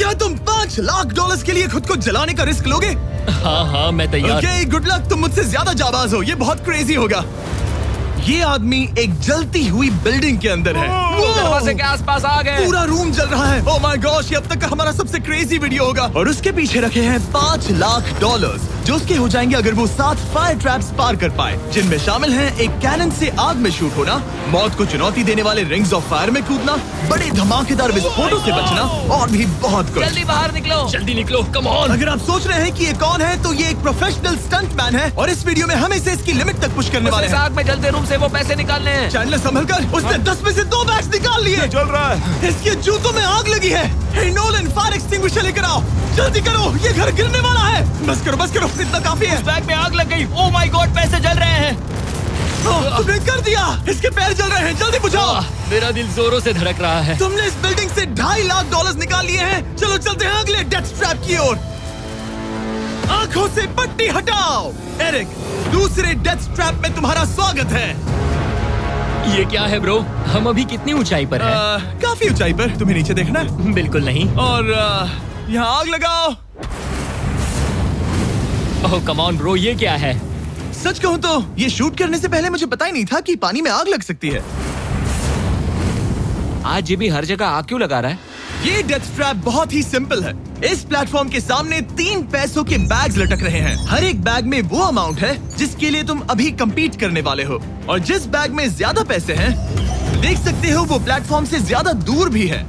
क्या तुम $5 लाख के लिए खुद को जलाने का रिस्क लोगे? हाँ मैं तैयार। Okay, good luck. तुम मुझसे ज्यादा जाबाज हो, ये बहुत क्रेजी होगा। ये आदमी एक जलती हुई बिल्डिंग के अंदर है। दरवाजे के आसपास आ गए। पूरा रूम जल रहा है। ओह माय गॉश, ये अब तक का हमारा सबसे क्रेजी वीडियो होगा। और उसके पीछे रखे हैं $5 लाख, जो उसके हो जाएंगे अगर वो 7 फायर ट्रैप्स पार कर पाए, जिनमें शामिल हैं एक कैनन से आग में शूट होना, मौत को चुनौती देने वाले रिंग्स ऑफ फायर में कूदना, बड़े धमाकेदार विस्फोटों से बचना और भी बहुत कुछ। जल्दी बाहर निकलो। जल्दी निकलो, कम ऑन। अगर आप सोच रहे हैं कि ये कौन है, तो ये एक प्रोफेशनल स्टंट मैन है और इस वीडियो में हम इसे इसकी लिमिट तक पुश करने वाले इस हैं। आग में जलते रूम से वो पैसे निकालने हैं। चैनल संभल कर, उसने 10 में से 2 बैग्स निकाल लिए। चल रहा है। इसके जूतों में आग लगी है। हे नोलन, फायर एक्सटिंग्विशर लेकर आओ, जल्दी करो, ये घर गिरने वाला है। बस करो, इतना काफी है। उस बैग में आग लग गई। ओह माय गॉड, पैसे जल रहे हैं। तुमने कर दिया। इसके पैर जल रहे हैं, जल्दी बुझाओ। मेरा दिल जोरों से धड़क रहा है। तुमने इस बिल्डिंग से $2.5 लाख निकाल लिए हैं। चलो चलते हैं अगले डेथ ट्रैप की ओर। आंखों से पट्टी हटाओ। एरिक, दूसरे डेथ ट्रैप में तुम्हारा स्वागत है। ये क्या है ब्रो? हम अभी कितनी ऊंचाई पर हैं? काफी ऊंचाई पर। तुम्हें नीचे देखना है? बिल्कुल नहीं। और यहाँ आग लगाओ। ओह कम ऑन ब्रो, ये क्या है? सच कहूँ तो ये शूट करने से पहले मुझे पता ही नहीं था कि पानी में आग लग सकती है। आज ये भी हर जगह आग क्यों लगा रहा है? ये डेथ ट्रैप बहुत ही सिंपल है। इस प्लेटफॉर्म के सामने 3 पैसों के बैग्स लटक रहे हैं। हर एक बैग में वो अमाउंट है जिसके लिए तुम अभी compete करने वाले हो, और जिस बैग में ज्यादा पैसे हैं, देख सकते हो वो प्लेटफॉर्म से ज्यादा दूर भी है।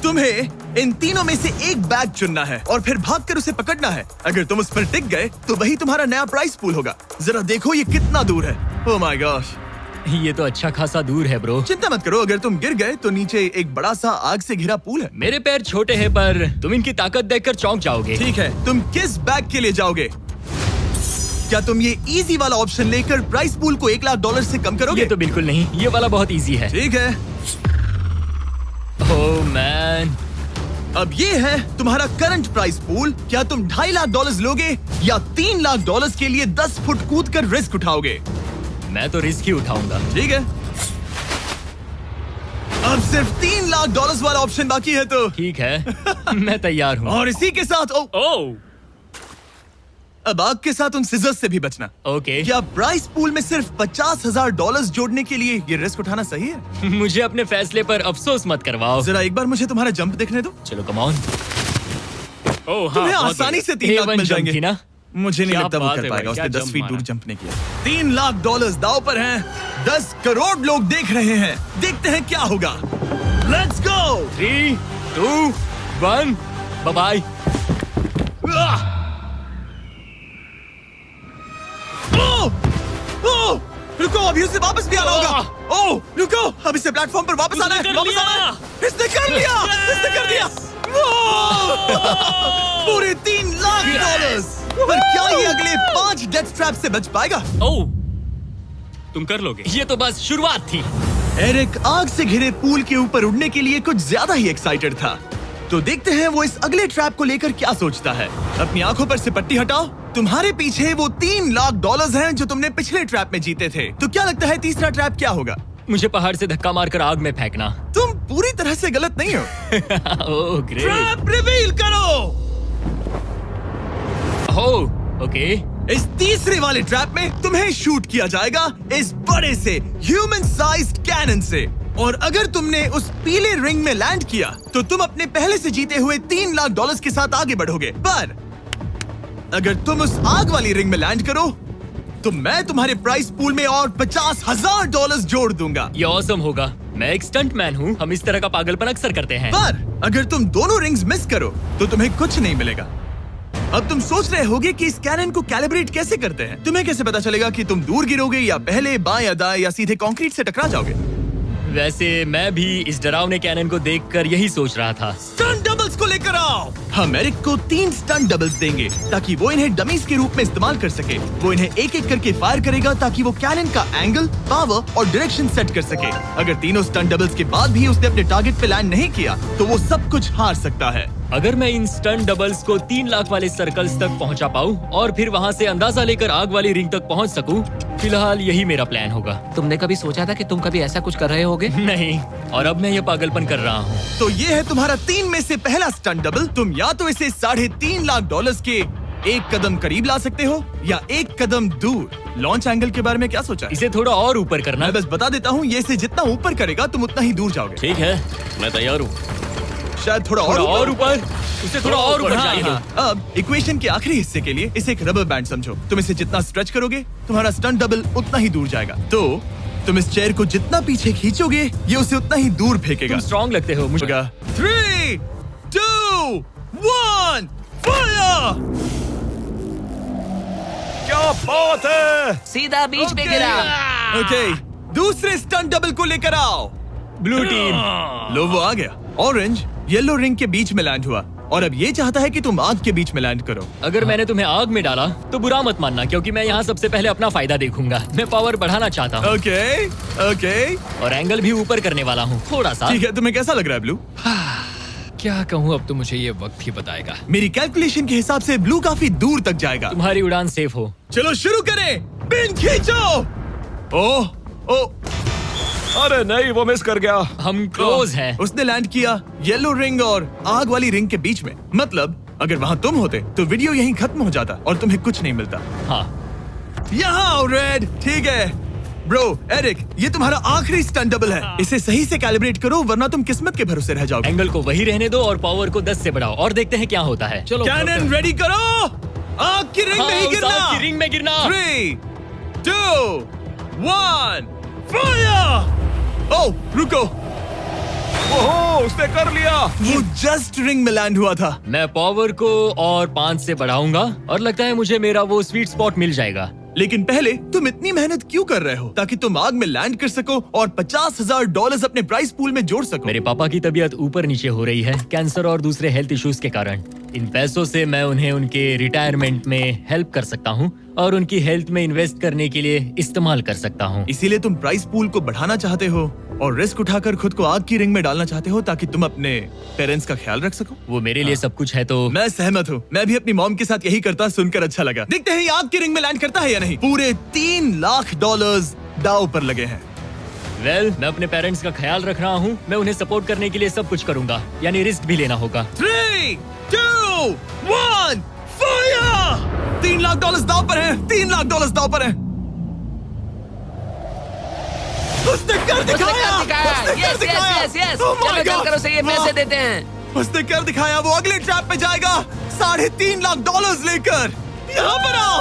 तुम्हें इन तीनों में से एक बैग चुनना है और फिर भागकर उसे पकड़ना है। अगर तुम उस पर टिक गए तो वही तुम्हारा नया प्राइस पूल होगा। जरा देखो ये कितना दूर है। ओह माय गॉश, ये तो अच्छा खासा दूर है ब्रो। चिंता मत करो, अगर तुम गिर गए तो नीचे एक बड़ा सा आग से घिरा पूल है। मेरे पैर छोटे हैं पर तुम इनकी ताकत देखकर चौंक जाओगे। ठीक है, तुम किस बैग के लिए जाओगे? क्या तुम ये इजी वाला ऑप्शन लेकर प्राइस पूल को $1 लाख से कम करोगे? ये तो बिल्कुल नहीं, ये वाला बहुत इजी है। ठीक है, ओह मैन। अब ये है तुम्हारा करंट प्राइस पूल। क्या तुम $2.5 लाख लोगे या $3 लाख के लिए 10 फुट कूद कर रिस्क उठाओगे? मैं तो रिस्क ही उठाऊंगा। ठीक है, अब सिर्फ $3 लाख वाला ऑप्शन बाकी है तो ठीक है मैं तैयार हूँ। और इसी के साथ ओह अब आग के साथ उन सिजर्स से भी बचना। ओके। क्या प्राइस पूल में सिर्फ $50,000 जोड़ने के लिए ये रिस्क उठाना सही है? मुझे अपने फैसले पर अफसोस मत करवाओ। जरा एक बार मुझे तुम्हारा जंप देखने दो। चलो कम ऑन। ओह तुम्हें आसानी से 3 लाख मिल जाएंगे। ना? मुझे नहीं क्या लगता वो बात कर है पाएगा। भाई, उसने क्या 10 फीट जंप दूर मारा। जंप नहीं किया। $3 लाख दांव पर हैं। 10 करोड़ लोग देख रहे हैं। देखते हैं क्या होगा। Let's go. 3, 2, 1, bye bye. रुको, अभी उसे वापस भी आना होगा। ओह रुको, अब इसे प्लेटफॉर्म पर वापस आना है। उसने कर वापस लिया। आना है। इसने कर लिया। इसने कर दिया। पूरे $3 लाख। पर क्या ये अगले 5 डेथ ट्रैप से बच पाएगा? ओह तुम कर लोगे। ये तो बस शुरुआत थी। एरिक आग से घिरे पूल के ऊपर उड़ने के लिए कुछ ज्यादा ही एक्साइटेड था। तो देखते हैं वो इस अगले ट्रैप को लेकर क्या सोचता है। अपनी आंखों पर से पट्टी हटाओ। तुम्हारे पीछे वो $3 लाख हैं जो तुमने पिछले ट्रैप में जीते थे। तो क्या लगता है तीसरा ट्रैप क्या होगा? मुझे पहाड़ से धक्का मारकर आग में फेंकना। तुम पूरी तरह से गलत नहीं हो। Oh great. ट्रैप रिवील करो। Oh okay. इस तीसरे वाले ट्रैप में तुम्हें शूट किया जाएगा इस बड़े से ह्यूमन साइज्ड कैनन से, और अगर तुमने उस पीले रिंग में लैंड किया तो तुम अपने पहले से जीते हुए $3 लाख के साथ आगे बढ़ोगे। पर अगर तुम उस आग वाली रिंग में लैंड करो तो मैं तुम्हारे प्राइस पूल में और $50,000 जोड़ दूंगा। ये ऑसम होगा। मैं एक स्टंट मैन हूँ, हम इस तरह का पागलपन अक्सर करते हैं। पर अगर तुम दोनों रिंग्स मिस करो तो तुम्हें कुछ नहीं मिलेगा। अब तुम सोच रहे होगे कि इस कैनन को कैलिब्रेट कैसे करते हैं। तुम्हें कैसे पता चलेगा कि तुम दूर गिरोगे या पहले बाएं या दाएं या सीधे कंक्रीट से टकरा जाओगे? वैसे मैं भी इस डरावने कैनन को देखकर यही सोच रहा था। स्टंट डबल्स को लेकर आओ। हम एरिक को 3 स्टंट डबल्स देंगे ताकि वो इन्हें डमीज के रूप में इस्तेमाल कर सके। वो इन्हें एक एक करके फायर करेगा ताकि वो कैनन का एंगल, पावर और डायरेक्शन सेट कर सके। अगर तीनों स्टंट डबल्स के बाद भी उसने अपने टारगेट पे लैंड नहीं किया तो वो सब कुछ हार सकता है। अगर मैं इन स्टंट डबल्स को 3 लाख वाले सर्कल्स तक पहुंचा पाऊं और फिर वहां से अंदाजा लेकर आग वाली रिंग तक पहुंच सकूं, फिलहाल यही मेरा प्लान होगा। तुमने कभी सोचा था कि तुम कभी ऐसा कुछ कर रहे होगे? नहीं, और अब मैं ये पागलपन कर रहा हूँ। तो ये है तुम्हारा 3 में से पहला स्टंट डबल। तुम या तो इसे $3.5 लाख के एक कदम करीब ला सकते हो या एक कदम दूर। लॉन्च एंगल के बारे में क्या सोचा है? इसे थोड़ा और ऊपर करना। मैं बस बता देता हूँ, ये इसे जितना ऊपर करेगा तुम उतना ही दूर जाओगे। ठीक है, मैं तैयार हूँ। शायद थोड़ा और ऊपर, उसे थोड़ा और ऊपर हाँ, चाहिए। हाँ। अब इक्वेशन के आखिरी हिस्से के लिए इसे एक रबर बैंड समझो। तुम इसे जितना स्ट्रेच करोगे तुम्हारा स्टंट डबल उतना ही दूर जाएगा। तो तुम इस चेयर को जितना पीछे खींचोगे ये उसे उतना ही दूर फेंकेगा। तुम स्ट्रॉन्ग लगते हो मुझे। 3, 2, 1, फायर! क्या बात है! सीधा बीच में गिरा। ओके, दूसरे स्टंट डबल को लेकर आओ। Blue team. लो वो आ गया। ऑरेंज येलो रिंग के बीच में लैंड हुआ और अब ये चाहता है कि तुम आग के बीच में लैंड करो। अगर मैंने तुम्हें आग में डाला तो बुरा मत मानना, क्योंकि मैं यहाँ सबसे पहले अपना फायदा देखूंगा। मैं पावर बढ़ाना चाहता हूँ ओके ओके, और एंगल भी ऊपर करने वाला हूँ थोड़ा सा। ठीक है। तुम्हें कैसा लग रहा है ब्लू? क्या कहूँ, अब तो मुझे ये वक्त ही बताएगा। मेरी कैलकुलेशन के हिसाब से ब्लू काफी दूर तक जाएगा। तुम्हारी उड़ान सेफ हो। चलो शुरू करें। पिन खींचो। ओह ओह, अरे नहीं, वो मिस कर गया। हम क्लोज हैं। उसने लैंड किया येलो रिंग और आग वाली रिंग के बीच में। मतलब अगर वहाँ तुम होते तो वीडियो यहीं खत्म हो जाता और तुम्हें कुछ नहीं मिलता। हाँ, यहाँ आओ रेड। ठीक है ब्रो, एरिक, ये तुम्हारा आखिरी स्टंट डबल है। इसे सही से कैलिब्रेट करो वरना तुम किस्मत के भरोसे रह जाओगे। एंगल को वही रहने दो और पावर को 10 से बढ़ाओ और देखते हैं क्या होता है। चलो कैनन रेडी करो। आग की रिंग में ही उस गिरना। आग की रिंग में गिरना। 3, 2, 1, फायर! ओह रुको, ओहो, उसने कर लिया। वो जस्ट रिंग में लैंड हुआ था। मैं पावर को और 5 से बढ़ाऊंगा और लगता है मुझे मेरा वो स्वीट स्पॉट मिल जाएगा। लेकिन पहले तुम इतनी मेहनत क्यों कर रहे हो? ताकि तुम आग में लैंड कर सको और $50,000 अपने प्राइस पूल में जोड़ सको। मेरे पापा की तबीयत ऊपर नीचे हो रही है, कैंसर और दूसरे हेल्थ इश्यूज के कारण। इन पैसों से मैं उन्हें उनके रिटायरमेंट में हेल्प कर सकता हूँ और उनकी हेल्थ में इन्वेस्ट करने के लिए इस्तेमाल कर सकता हूँ। इसीलिए तुम प्राइस पूल को बढ़ाना चाहते हो और रिस्क उठाकर खुद को आग की रिंग में डालना चाहते हो ताकि तुम अपने पेरेंट्स का ख्याल रख सको। वो मेरे लिए सब कुछ है तो मैं सहमत हूँ। मैं भी अपनी मॉम के साथ यही करता, सुनकर अच्छा लगा। देखते हैं ये आग की रिंग में लैंड करता है या नहीं। पूरे $3 लाख दांव पर लगे हैं। मैं अपने पेरेंट्स का ख्याल रख रहा हूँ। मैं उन्हें सपोर्ट करने के लिए सब कुछ करूंगा, यानी रिस्क भी लेना होगा। 3, 2, 1, फायर! $3 लाख दांव पर है। $3 लाख दांव पर है। उसने कर दिखाया। Yes yes yes. Oh my चलो God! चल कर उसे ये पैसे हाँ। देते हैं। उसने कर दिखाया। वो अगले ट्रैप पे जाएगा $3.5 लाख लेकर। यहाँ पर आओ।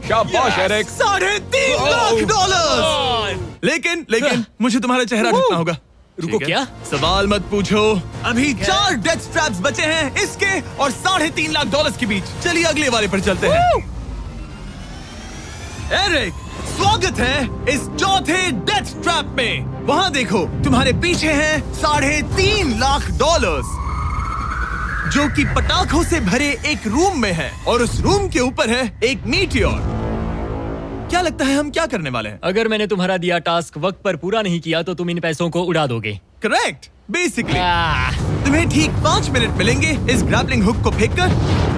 शाबाश एरिक। $3.5 लाख। लेकिन मुझे तुम्हारा चेहरा ढकना होगा। रुको, ठीक है? क्या? सवाल मत पूछो। अभी 4 डेथ ट्रैप्स बचे हैं, इसके और $3.5 लाख के बीच। चलिए अगले वाले पर चलते हैं। एरिक, स्वागत है इस चौथे डेथ ट्रैप में। वहाँ देखो, तुम्हारे पीछे हैं $3.5 लाख, जो कि पटाखों से भरे एक रूम में है और उस रूम के ऊपर है एक मीटियोर। क्या लगता है हम क्या करने वाले हैं? अगर मैंने तुम्हारा दिया टास्क वक्त पर पूरा नहीं किया तो तुम इन पैसों को उड़ा दोगे। करेक्ट। बेसिकली तुम्हें ठीक 5 मिनट मिलेंगे इस ग्रैपलिंग हुक को फेंककर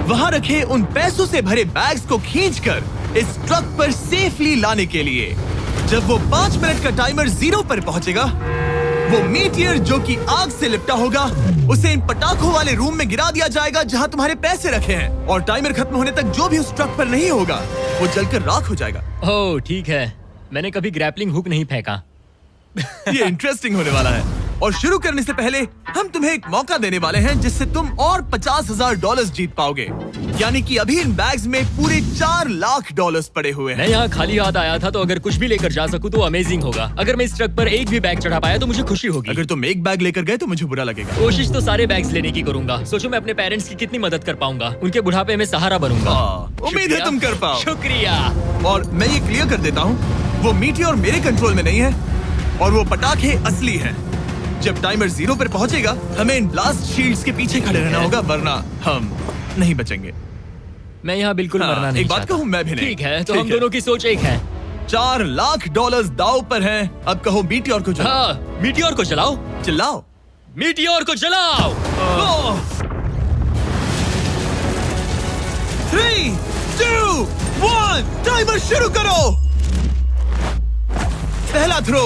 वहाँ रखे उन पैसों से भरे बैग्स को खींचकर इस ट्रक पर सेफली लाने के लिए। जब वो 5 मिनट का टाइमर 0 पर पहुंचेगा, वो मीटियर जो कि आग से लिपटा होगा उसे इन पटाखों वाले रूम में गिरा दिया जाएगा जहां तुम्हारे पैसे रखे हैं। और टाइमर खत्म होने तक जो भी उस ट्रक पर नहीं होगा वो जलकर राख हो जाएगा। ओह ठीक है, मैंने कभी ग्रैपलिंग हुक नहीं फेंका। ये इंटरेस्टिंग होने वाला है। और शुरू करने से पहले हम तुम्हें एक मौका देने वाले हैं जिससे तुम और $50,000 जीत पाओगे। यानी कि अभी इन बैग्स में पूरे $4 लाख पड़े हुए हैं। मैं यहाँ खाली हाथ आया था, तो अगर कुछ भी लेकर जा सकूं तो अमेजिंग होगा। अगर मैं इस ट्रक पर एक भी बैग चढ़ा पाया तो मुझे खुशी होगी। अगर तुम एक बैग लेकर गए तो मुझे बुरा लगेगा। कोशिश तो सारे बैग्स लेने की करूंगा। सोचो मैं अपने पेरेंट्स की कितनी मदद कर पाऊंगा। उनके बुढ़ापे में सहारा बनूंगा। उम्मीद है शुक्रिया। तुम कर पाओ। शुक्रिया। और मैं ये क्लियर कर देता हूँ, वो मीटियोर मेरे कंट्रोल में नहीं है और वो पटाखे असली हैं। जब टाइमर 0 पर पहुंचेगा हमें इन ब्लास्ट शील्ड्स के पीछे खड़े रहना होगा, वरना हम नहीं बचेंगे। मैं यहाँ बिल्कुल मरना नहीं एक बात चाहता। कहूँ, मैं भी नहीं। ठीक है, तो ठीक हम है। दोनों की सोच एक है। $4 लाख दाव पर हैं। अब कहो मीटियोर को चलाओ। हाँ, मीटियोर को चलाओ। चिल्लाओ। मीटियोर को चलाओ। ऑन, टाइमर शुरू करो। पहला थ्रो।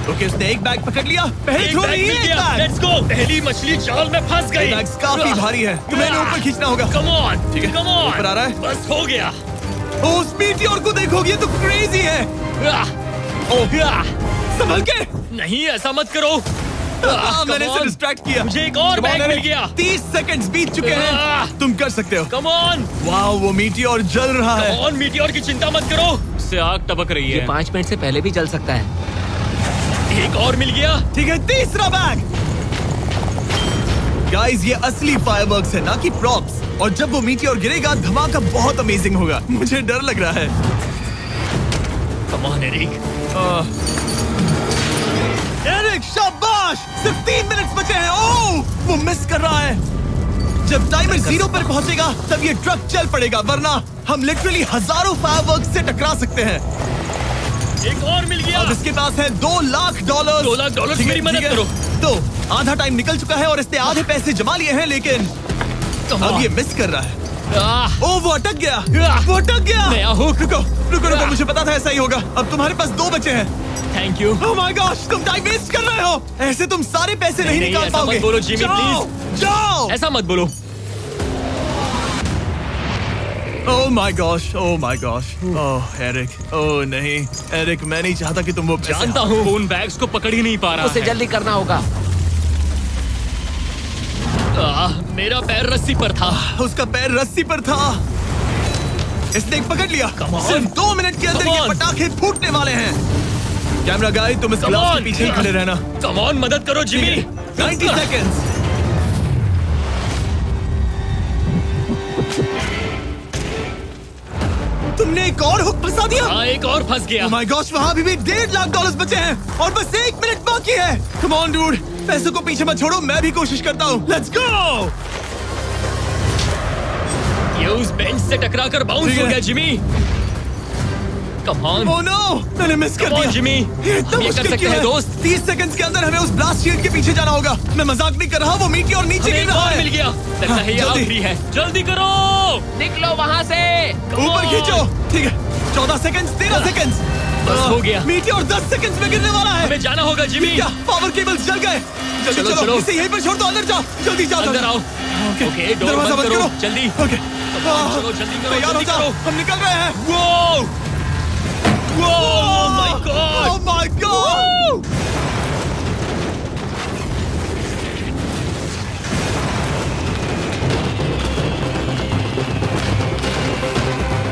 ओके, उसने एक बैग पकड़ लिया। पहले थ्रो नहीं, एक बैग। Let's go. पहली मछली जाल में फंस गई। बैग्स काफी भारी है, तुम्हें इन्हें ऊपर खींचना होगा। कम ऑन, ठीक है, कम ऑन। ऊपर आ रहा है। बस हो गया। ओ, उस मीटियोर को देखो, ये तो क्रेजी है। संभल के। नहीं, ऐसा मत करो। मैंने इसे डिस्ट्रैक्ट किया। मुझे एक और बैग मिल गया। 30 सेकंड्स बीत चुके हैं। तुम कर सकते हो। कम ऑन, वाह, वो मीटियोर जल रहा है। कम ऑन, मीटियोर की चिंता मत करो। उससे आग टपक रही ये है। 5 मिनट से पहले भी जल सकता है। एक और मिल गया। ठीक है, तीसरा बैग। गाइस, ये असली फायरवर्क्स है, ना कि प्रॉप्स। और जब वो मीटियोर गिरेगा, धमाका बहुत अमेजिंग होगा। मुझे डर लग रहा है। Come on Eric. एरिक, शाबाश! सिर्फ 3 मिनट बचे हैं। ओह, वो मिस कर रहा है। जब टाइमर 0 पर पहुंचेगा, तब ये ट्रक चल पड़ेगा, वरना हम लिटरली हजारों फायरवर्क्स से टकरा सकते हैं। एक और मिल गया। अब इसके पास है $2 लाख। $2 लाख, ठीक है, मेरी मदद ठीक है। करो। तो आधा टाइम निकल चुका है और इसने आधे पैसे जमा लिए हैं, लेकिन अब ये मिस कर रहा है। ओह, वो अटक गया। वो अटक गया। नया हुक। रुको रुको रुको, मुझे पता था ऐसा ही होगा। अब तुम्हारे पास 2 बचे हैं। Thank you. Oh my gosh, तुम टाइम वेस्ट कर रहे हो। ऐसे तुम सारे पैसे नहीं नहीं, निकाल ऐसा पाओगे। मत बोलो, जिमी, जाओ, जाओ। ऐसा मत बोलो। Oh my gosh, oh my gosh. Oh Eric, oh नहीं एरिक, मैं नहीं चाहता कि तुम वो पैसे जानता हूँ, उन बैग्स को पकड़ ही नहीं पा रहा उसे है। जल्दी करना होगा। मेरा पैर रस्सी पर था। उसका पैर रस्सी पर था। इसने एक पकड़ लिया। Come on. सिर्फ 2 मिनट के अंदर Come ये on. पटाखे फूटने वाले हैं। कैमरा गाय, तुम इस Come ग्लास के on. पीछे ही खड़े रहना। कम ऑन, मदद करो जिमी। 90 सेकेंड्स। तुमने एक और हुक फंसा दिया। हाँ, एक और फंस गया। Oh my gosh, वहाँ अभी भी $1.5 लाख बचे हैं और बस 1 मिनट बाकी है। Come on, dude, पैसों को पीछे मत छोड़ो, मैं भी कोशिश करता हूँ। Let's go! ये उस बेंच से टकरा कर बाउंस ठीक हो है। गया Jimmy. Come on. Oh no, मैंने मिस कर Come on, दिया। जिमी। ये इतना हम ये कर मुश्किल सकते क्यों हैं, है? दोस्त। 30 सेकंड्स के अंदर हमें उस ब्लास्ट शील्ड के पीछे जाना होगा। मैं मजाक नहीं कर रहा, वो मीटियोर नीचे हमें गिर एक रहा और है। मिल गया। लगता है ये जल्दी। आखिरी है। जल्दी करो। निकलो वहाँ से। ऊपर on. खींचो। ठीक है, 14 सेकंड्स, 13 सेकंड्स। बस हो गया। मीटियोर 10 सेकंड्स में गिरने वाला है। हमें जाना होगा जिमी। क्या पावर केबल्स जल गए? जल्दी चलो, चलो, चलो। इसे यहीं पर छोड़ दो, अंदर जाओ, जल्दी जाओ। अंदर आओ। ओके, डोर दरवाजा बंद बंद करो। करो। जल्दी। ओके, चलो, जल्दी करो, तैयार हो जल्दी जाओ, करो। हम निकल रहे हैं। वो oh my God. Oh my God.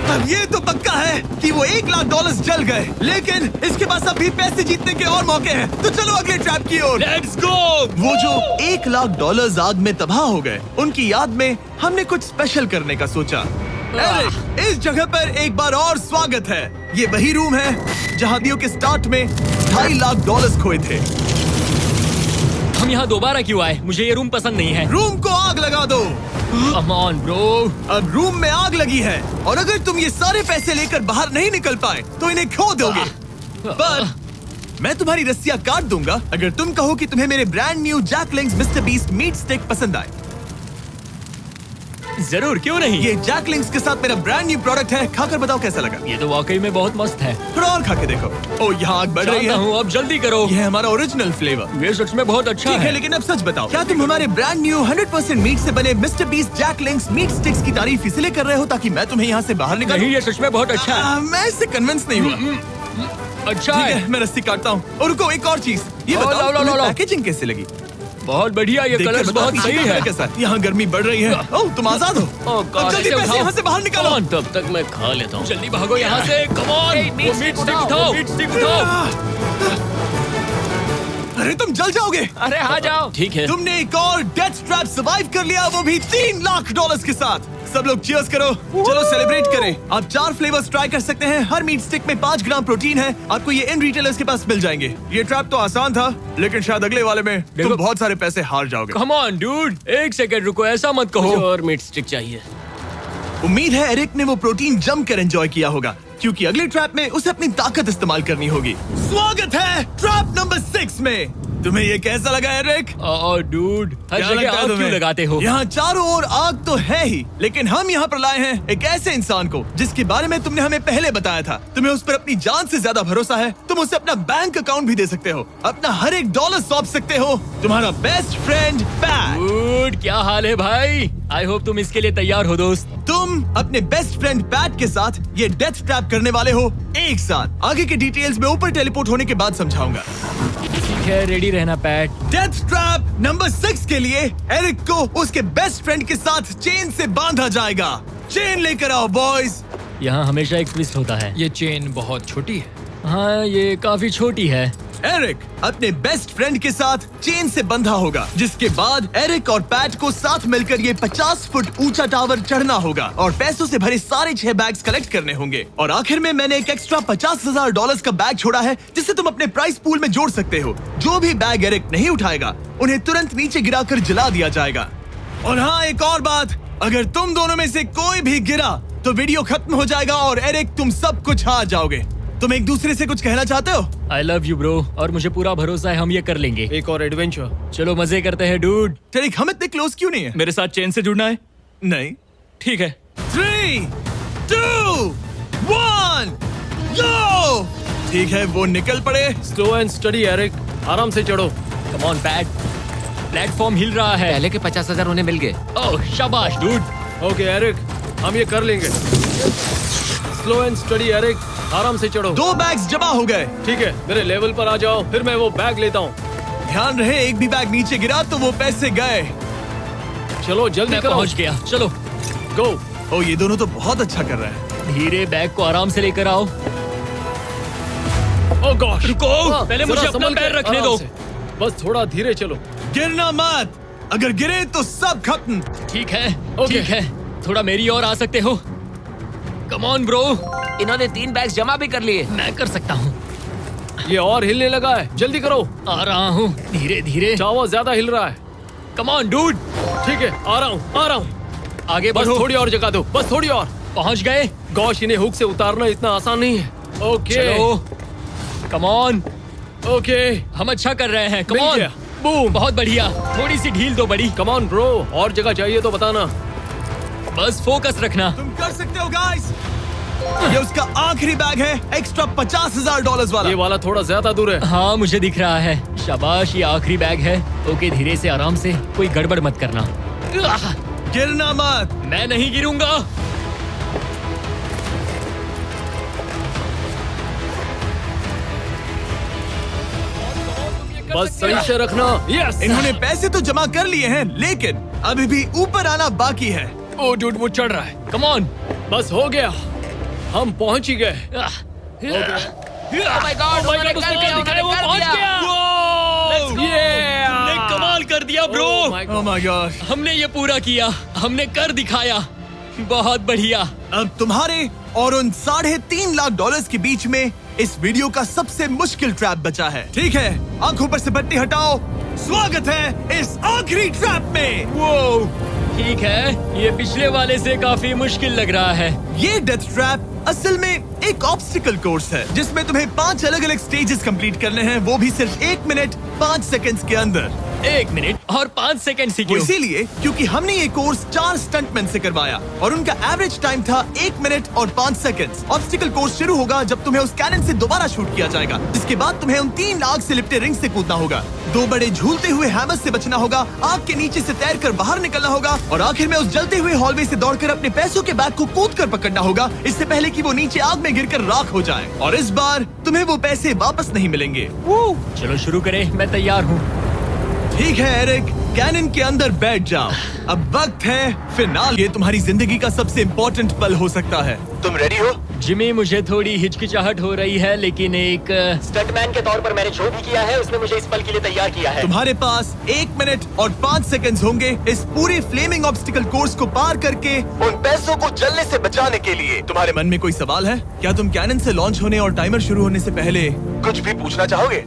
अब ये तो पक्का है कि वो $1 लाख जल गए, लेकिन इसके पास अभी पैसे जीतने के और मौके हैं। तो चलो अगले ट्रैप की ओर। Let's go. वो जो $1 लाख आग में तबाह हो गए, उनकी याद में हमने कुछ स्पेशल करने का सोचा। एरिक, इस जगह पर एक बार और स्वागत है। ये वही रूम है जहाँ दियो के स्टार्ट में $2.5 लाख खोए थे। हम यहाँ दोबारा क्यों आए? मुझे ये रूम पसंद नहीं है। रूम को आग लगा दो। Come on bro. अब रूम में आग लगी है और अगर तुम ये सारे पैसे लेकर बाहर नहीं निकल पाए तो इन्हें खो दोगे। पर मैं तुम्हारी रस्सियां काट दूंगा अगर तुम कहो कि तुम्हें मेरे brand new Jack Links Mister Beast meat stick पसंद आए। जरूर, क्यों नहीं। ये जैकलिंग्स के साथ मेरा ब्रांड न्यू प्रोडक्ट है, खाकर बताओ कैसा लगा। ये तो वाकई में बहुत मस्त है। थोड़ा और खा के देखो। ओ, यहाँ आग बढ़ रही जानता है। हूँ, अब जल्दी करो। ये है हमारा ओरिजिनल फ्लेवर। ये सच में बहुत अच्छा ठीक है, है। लेकिन अब सच बताओ, क्या तुम हमारे ब्रांड न्यू 100% मीट से बने मिस्टर बीस्ट जैकलिंग्स मीट स्टिक्स की तारीफ इसलिए कर रहे हो ताकि मैं तुम्हें यहाँ से बाहर निकालूं? नहीं, ये सच में बहुत अच्छा है। मैं इससे कन्विंस नहीं हुआ। अच्छा ठीक है। है, मैं रस्सी काटता हूँ। और रुको, एक और चीज, ये लो, बताओ लो, लो, तुम्हें लो। पैकेजिंग कैसे लगी? बहुत बढ़िया, ये देखकर कलर्स बताओ बहुत पीछे सही का है। कैसा है? यहाँ गर्मी बढ़ रही है। ओह, तुम आजाद हो। अब जल्दी पैसे यहाँ से बाहर निकालो। तब तक मैं खा लेता हूँ। जल्दी भागो यहाँ से। Come on. Hey, meat वो मीट stick स्टिक उठाओ। उठाओ। मीट स्टिक उठाओ। अरे तुम जल जाओगे। अरे आ जाओ। ठीक है। तुमने एक और डेथ ट्रैप सर्वाइव कर लिया, वो भी $3 लाख के साथ। सब लोग चीयर्स करो। चलो सेलिब्रेट करें। आप 4 फ्लेवर्स ट्राई कर सकते हैं। हर मीट स्टिक में 5 ग्राम प्रोटीन है। आपको ये इन रिटेलर्स के पास मिल जाएंगे। ये ट्रैप तो आसान था, लेकिन शायद अगले वाले में तुम बहुत सारे पैसे हार जाओगे। कम ऑन डूड, एक सेकंड रुको, ऐसा मत कहो। और मीट स्टिक चाहिए। उम्मीद है एरिक ने वो प्रोटीन जमकर एंजॉय किया होगा, क्योंकि अगले ट्रैप में उसे अपनी ताकत इस्तेमाल करनी होगी। स्वागत है ट्रैप नंबर 6 में। तुम्हें ये कैसा लगा एरिक? डूड, हर क्या जगह लगता है आग क्यों तुम्हें? लगाते हो? यहाँ चारों ओर आग तो है ही, लेकिन हम यहाँ पर लाए हैं एक ऐसे इंसान को जिसके बारे में तुमने हमें पहले बताया था। तुम्हें उस पर अपनी जान से ज्यादा भरोसा है। तुम उसे अपना बैंक अकाउंट भी दे सकते हो, अपना हर एक डॉलर सौंप सकते हो। तुम्हारा बेस्ट फ्रेंड पैट। डूड, क्या हाल है भाई? आई होप तुम इसके लिए तैयार हो दोस्त। तुम अपने बेस्ट फ्रेंड पैट के साथ ये डेथ ट्रैप करने वाले हो एक साथ। आगे के डिटेल्स में ऊपर टेलीपोर्ट होने के बाद समझाऊंगा। ठीक है, रेडी रहना पैट। डेथ ट्रैप नंबर 6 के लिए एरिक को उसके बेस्ट फ्रेंड के साथ चेन से बांधा जाएगा। चेन लेकर आओ बॉयज। यहाँ हमेशा एक ट्विस्ट होता है। ये चेन बहुत छोटी है। हाँ, ये काफी छोटी है। एरिक अपने बेस्ट फ्रेंड के साथ चेन से बंधा होगा, जिसके बाद एरिक और पैट को साथ मिलकर ये 50 फुट ऊंचा टावर चढ़ना होगा और पैसों से भरे सारे 6 बैग्स कलेक्ट करने होंगे। और आखिर में मैंने एक एक्स्ट्रा $50,000 का बैग छोड़ा है, जिसे तुम अपने प्राइस पूल में जोड़ सकते हो। जो भी बैग एरिक नहीं उठाएगा, उन्हें तुरंत नीचे गिराकर जला दिया जाएगा। और हाँ, एक और बात, अगर तुम दोनों में से कोई भी गिरा तो वीडियो खत्म हो जाएगा और एरिक तुम सब कुछ हार जाओगे। तुम एक दूसरे से कुछ कहना चाहते हो? आई लव यू ब्रो, और मुझे पूरा भरोसा है हम ये कर लेंगे। एक और एडवेंचर। चलो मजे करते हैं डूड। एरिक, हम इतने क्लोज क्यों नहीं है? मेरे साथ चेन से जुड़ना है? नहीं। ठीक है। 3, 2, 1, go! ठीक है, वो निकल पड़े। स्लो एंड स्टडी एरिक, आराम से चढ़ो। कम ऑन पैट, प्लेटफॉर्म हिल रहा है। पहले के 50,000 उन्हें मिल गए। ओह शाबाश डूड। ओके एरिक, हम ये कर लेंगे। स्लो एंड स्टडी एरिक, आराम से चढ़ो। 2 बैग्स जमा हो गए। ठीक है, मेरे लेवल पर आ जाओ, फिर मैं वो बैग लेता हूँ। ध्यान रहे, एक भी बैग नीचे गिरा तो वो पैसे गए। चलो जल्दी मैं करो। पहुंच गया, चलो। गो। ओ, ये दोनों तो बहुत अच्छा कर रहे हैं। धीरे बैग को आराम से लेकर आओ। ओह गॉश, रुको, पहले जरा मुझे अपना संभल के, पैर रखने आराम दो। से। बस थोड़ा धीरे चलो। गिरना मत, अगर गिरे तो सब खत्म। ठीक है, ओके। ठीक है, थोड़ा मेरी ओर आ सकते हो? कम ऑन ब्रो, इन्होंने 3 बैग्स जमा भी कर लिए। मैं कर सकता हूँ। ये और हिलने लगा है, जल्दी करो। आ रहा हूँ, धीरे धीरे। टावर ज्यादा हिल रहा है। कम ऑन डूड, ठीक है, आ रहा हूँ, आ रहा हूँ। आगे बस बढ़ो। थोड़ी और जगह दो, बस थोड़ी और। पहुंच गए? गॉश, इन्हें हुक से उतारना इतना आसान नहीं है। ओके चलो, कम ऑन, ओके, हम अच्छा कर रहे हैं। कम मिल ऑन, गया। बूम। बहुत बढ़िया। थोड़ी सी ढील दो बड़ी। कम ऑन ब्रो, और जगह चाहिए तो बताना। बस फोकस रखना। तुम कर सकते हो गाइस। ये उसका आखिरी बैग है, एक्स्ट्रा $50,000 वाला। ये वाला थोड़ा ज्यादा दूर है। हाँ, मुझे दिख रहा है। शाबाश, ये आखिरी बैग है। ओके, धीरे से, आराम से, कोई गड़बड़ मत करना। गिरना मत। मैं नहीं गिरूंगा। बस सही से रखना। यस, इन्होंने पैसे तो जमा कर लिए हैं, लेकिन अभी भी ऊपर आना बाकी है। ओ डूड, वो चढ़ रहा है। Come on. बस हो गया, हम पहुंच ही गए। ओह माय गॉड, उन्होंने कर दिया, उन्होंने वो कर पहुंच दिया। गया। हमने कमाल कर दिया bro. Oh my oh my God. हमने ये पूरा किया, हमने कर दिखाया। बहुत बढ़िया। अब तुम्हारे और उन $3.5 लाख के बीच में इस वीडियो का सबसे मुश्किल ट्रैप बचा है। ठीक है, आंखों पर से पट्टी हटाओ। स्वागत है इस आखिरी ट्रैप में। वो ठीक है, ये पिछले वाले से काफी मुश्किल लग रहा है। ये डेथ ट्रैप असल में एक ऑब्स्टिकल कोर्स है, जिसमें तुम्हें 5 अलग अलग स्टेजेस कंप्लीट करने हैं, वो भी सिर्फ 1 मिनट 5 सेकंड्स के अंदर। 1 मिनट और 5 सेकंड से वो क्यों? इसीलिए क्योंकि हमने ये कोर्स 4 स्टंटमैन से करवाया और उनका एवरेज टाइम था 1 मिनट और 5 सेकंड्स। ऑब्स्टिकल कोर्स शुरू होगा जब तुम्हें उस कैनन से दोबारा शूट किया जाएगा, जिसके बाद तुम्हें उन 3 आग से लिपटे रिंग से कूदना होगा, 2 बड़े झूलते हुए हैमर से बचना होगा, आग के नीचे से तैरकर बाहर निकलना होगा और आखिर में उस जलते हुए हॉलवे से दौड़कर अपने पैसों के बैग को कूदकर पकड़ना होगा, इससे पहले कि वो नीचे आग में गिरकर राख हो जाए। और इस बार तुम्हें वो पैसे वापस नहीं मिलेंगे। चलो शुरू करें, मैं तैयार हूँ। ठीक है एरिक, कैनन के अंदर बैठ जाओ। अब वक्त है फिनाल। ये तुम्हारी जिंदगी का सबसे इम्पोर्टेंट पल हो सकता है। तुम रेडी हो? जिमी, मुझे थोड़ी हिचकिचाहट हो रही है, लेकिन एक स्टंटमैन के तौर पर मैंने जो भी किया है उसने मुझे इस पल के लिए तैयार किया है। तुम्हारे पास 1 मिनट और 5 सेकंड्स होंगे इस पूरे फ्लेमिंग ऑब्स्टिकल कोर्स को पार करके उन पैसों को जलने से बचाने के लिए। तुम्हारे मन में कोई सवाल है? क्या तुम कैनन से लॉन्च होने और टाइमर शुरू होने से पहले कुछ भी पूछना चाहोगे?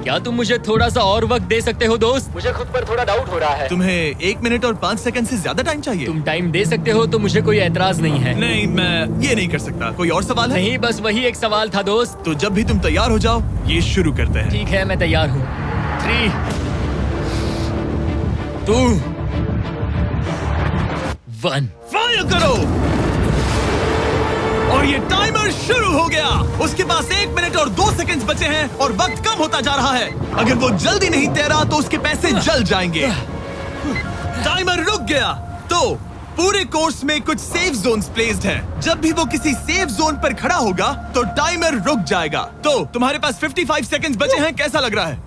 क्या तुम मुझे थोड़ा सा और वक्त दे सकते हो दोस्त? मुझे खुद पर थोड़ा डाउट हो रहा है। तुम्हें 1 मिनट और 5 सेकंड से ज्यादा टाइम चाहिए? तुम टाइम दे सकते हो तो मुझे कोई एतराज नहीं है। नहीं, मैं ये नहीं कर सकता। कोई और सवाल है? नहीं, बस वही एक सवाल था दोस्त। तो जब भी तुम तैयार हो जाओ, ये शुरू करते हैं। ठीक है, मैं तैयार हूँ। 3, 2, 1। फायर करो। और ये टाइमर शुरू हो गया। उसके पास 1 मिनट और 2 सेकंड्स बचे हैं और वक्त कम होता जा रहा है। अगर वो जल्दी नहीं तैरा तो उसके पैसे जल जाएंगे। टाइमर रुक गया। तो पूरे कोर्स में कुछ सेफ जोन्स प्लेस्ड हैं। जब भी वो किसी सेफ जोन पर खड़ा होगा तो टाइमर रुक जाएगा। तो तुम्हारे पास 55 सेकंड्स बचे हैं। कैसा लग रहा है?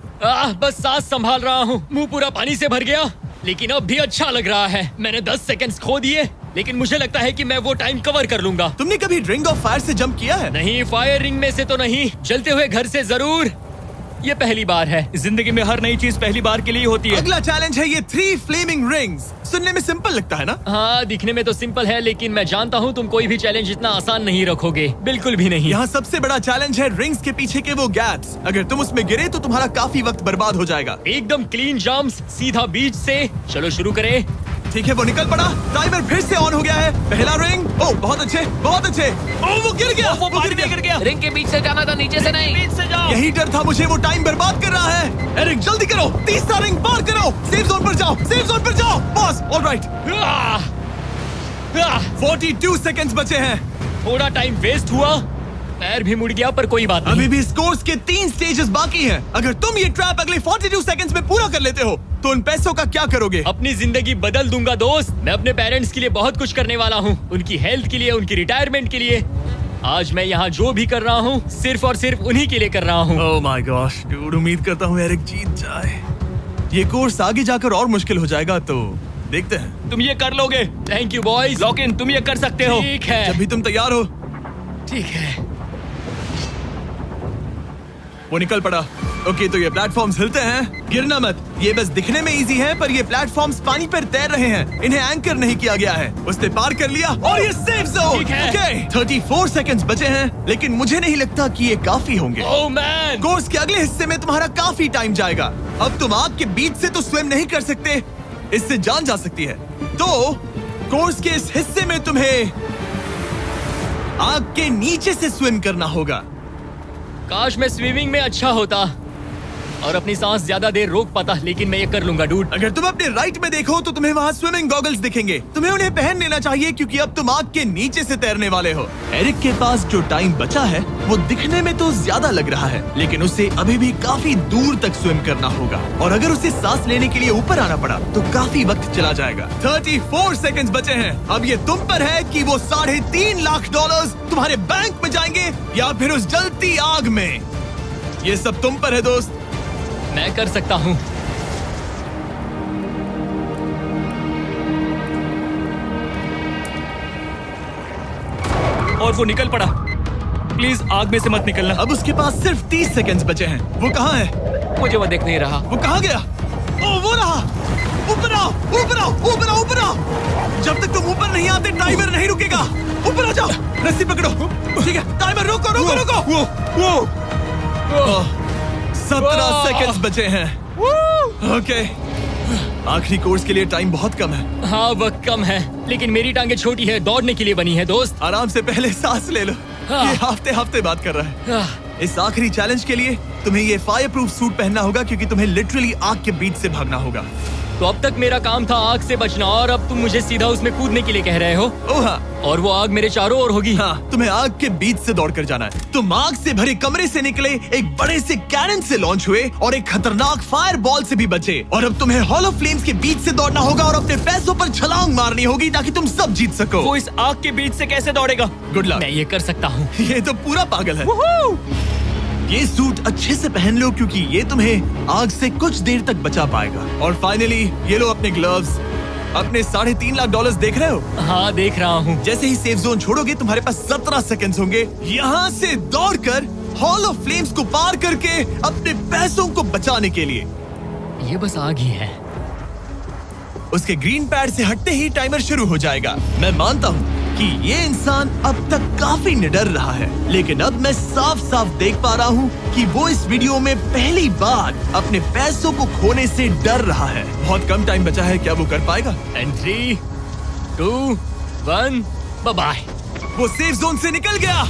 बस सांस संभाल रहा हूँ। मुंह पूरा पानी से भर गया, लेकिन अब भी अच्छा लग रहा है। मैंने 10 सेकंड्स खो दिए, लेकिन मुझे लगता है कि मैं वो टाइम कवर कर लूंगा। तुमने कभी रिंग ऑफ फायर से जंप किया है? नहीं, फायर रिंग में से तो नहीं, जलते हुए घर से जरूर। ये पहली बार है। जिंदगी में हर नई चीज पहली बार के लिए होती है। अगला चैलेंज है ये 3 फ्लेमिंग रिंग्स। सुनने में सिंपल लगता है ना? हाँ, दिखने में तो सिंपल है, लेकिन मैं जानता हूँ तुम कोई भी चैलेंज इतना आसान नहीं रखोगे। बिल्कुल भी नहीं। यहाँ सबसे बड़ा चैलेंज है रिंग्स के पीछे के वो गैप्स। अगर तुम उसमें गिरे तो तुम्हारा काफी वक्त बर्बाद हो जाएगा। एकदम क्लीन जंप्स, सीधा बीच से। चलो शुरू करें। ठीक है, वो निकल पड़ा। टाइमर फिर से ऑन हो गया है। पहला रिंग। ओह, बहुत अच्छे, बहुत अच्छे। ओह, वो गिर गया। वो पानी में गिर गया। रिंग के बीच से जाना था, नीचे से नहीं। बीच से जाओ। यही डर था मुझे, वो टाइम बर्बाद कर रहा है। एरिक जल्दी करो, तीसरा रिंग पार करो। सेफ जोन पर जाओ, सेफ जोन पर जाओ। Boss, alright. 42 सेकंड्स बचे हैं। थोड़ा टाइम वेस्ट हुआ, पैर भी मुड़ गया, पर कोई बात नहीं। अभी भी इस कोर्स के 3 स्टेजेस बाकी हैं। अगर तुम ये ट्रैप अगले 42 सेकंड्स में पूरा कर लेते हो तो उन पैसों का क्या करोगे? अपनी जिंदगी बदल दूंगा दोस्त। मैं अपने पेरेंट्स के लिए बहुत कुछ करने वाला हूँ, उनकी हेल्थ के लिए, उनकी रिटायरमेंट के लिए। आज मैं यहाँ जो भी कर रहा हूँ सिर्फ और सिर्फ उन्हीं के लिए कर रहा हूँ। ओह माय गॉश डूड, उम्मीद करता हूँ एरिक जीत जाए। ये कोर्स आगे जाकर और मुश्किल हो जाएगा, तो देखते हैं। तुम ये कर लोगे। Thank you boys. Lock in, तुम ये कर सकते हो। ठीक है, जब भी तुम तैयार हो। ठीक है। वो निकल पड़ा। ओके, तो ये प्लेटफॉर्म्स हिलते हैं। गिरना मत। ये बस दिखने में इजी है, पर ये प्लेटफॉर्म्स पानी पर तैर रहे हैं। इन्हें एंकर नहीं किया गया है। उसने पार कर लिया और ये सेफ जोन। ठीक है। ओके, 34 सेकंड्स बचे हैं, लेकिन मुझे नहीं लगता कि ये काफी होंगे। ओह मैन, कोर्स के अगले हिस्से में तुम्हारा काफी टाइम जाएगा। अब तुम आग के बीच से तो स्विम नहीं कर सकते, इससे जान जा सकती है। तो कोर्स के इस हिस्से में तुम्हें आग के नीचे से स्विम करना होगा। काश मैं स्विमिंग में अच्छा होता और अपनी सांस ज्यादा देर रोक पाता, लेकिन मैं ये कर लूंगा डूड। अगर तुम अपने राइट में देखो तो तुम्हें वहाँ स्विमिंग गॉगल्स दिखेंगे। तुम्हें उन्हें पहन लेना चाहिए, क्योंकि अब तुम आग के नीचे से तैरने वाले हो। एरिक के पास जो टाइम बचा है वो दिखने में तो ज्यादा लग रहा है, लेकिन उसे अभी भी काफी दूर तक स्विम करना होगा। और अगर उसे सांस लेने के लिए ऊपर आना पड़ा तो काफी वक्त चला जाएगा। 34 सेकंड्स बचे हैं। अब ये तुम पर है कि वो $3.5 लाख तुम्हारे बैंक में जाएंगे या फिर उस जलती आग में। ये सब तुम पर है दोस्त। मैं कर सकता हूँ। और वो निकल पड़ा। प्लीज आग में से मत निकलना। अब उसके पास सिर्फ 30 सेकंड्स बचे हैं। वो कहाँ है? मुझे वो देख नहीं रहा। वो कहाँ गया? ओ, वो रहा। ऊपर आओ, ऊपर आओ, ऊपर आओ, ऊपर आओ। जब तक तुम ऊपर नहीं आते टाइमर नहीं रुकेगा। ऊपर आ जाओ, रस्सी पकड़ो। ठीक है, टाइमर रुको, रुको, रुको। 17 सेकंड्स बचे हैं। ओके, आखिरी कोर्स के लिए टाइम बहुत कम है। हाँ, वक्त कम है, लेकिन मेरी टांगे छोटी है, दौड़ने के लिए बनी है दोस्त। आराम से पहले सांस ले लो। हाँ। ये हफ्ते हफ्ते बात कर रहा है। आह, इस आखिरी चैलेंज के लिए तुम्हें ये फायर प्रूफ सूट पहनना होगा, क्योंकि तुम्हें लिटरली आग के बीच से भागना होगा। तो अब तक मेरा काम था आग से बचना, और अब तुम मुझे सीधा उसमें कूदने के लिए कह रहे हो। ओह हाँ, और वो आग मेरे चारों ओर होगी। हाँ, तुम्हें आग के बीच से दौड़ कर जाना है। तुम आग से भरे कमरे से निकले, एक बड़े से कैनन से लॉन्च हुए और एक खतरनाक फायर बॉल से भी बचे। और अब तुम्हें हॉलो फ्लेम्स के बीच से दौड़ना होगा और अपने पैसों पर छलांग मारनी होगी ताकि तुम सब जीत सको। वो इस आग के बीच से कैसे दौड़ेगा? Good luck. मैं ये कर सकता हूँ। ये तो पूरा पागल है। ये सूट अच्छे से पहन लो, क्योंकि ये तुम्हें आग से कुछ देर तक बचा पाएगा। और फाइनली ये लो अपने ग्लव्स। अपने $3.5 लाख देख रहे हो? हाँ, देख रहा हूँ। जैसे ही सेफ जोन छोड़ोगे तुम्हारे पास 17 सेकंड्स होंगे यहाँ से दौड़कर हॉल ऑफ फ्लेम्स को पार करके अपने पैसों को बचाने के लिए। ये बस आग ही है। उसके ग्रीन पैड से हटते ही टाइमर शुरू हो जाएगा। मैं मानता हूँ कि ये इंसान अब तक काफी निडर रहा है, लेकिन अब मैं साफ साफ देख पा रहा हूँ कि वो इस वीडियो में पहली बार अपने पैसों को खोने से डर रहा है। बहुत कम टाइम बचा है, क्या वो कर पाएगा? And 3, 2, 1, bye bye. वो सेफ जोन से निकल गया।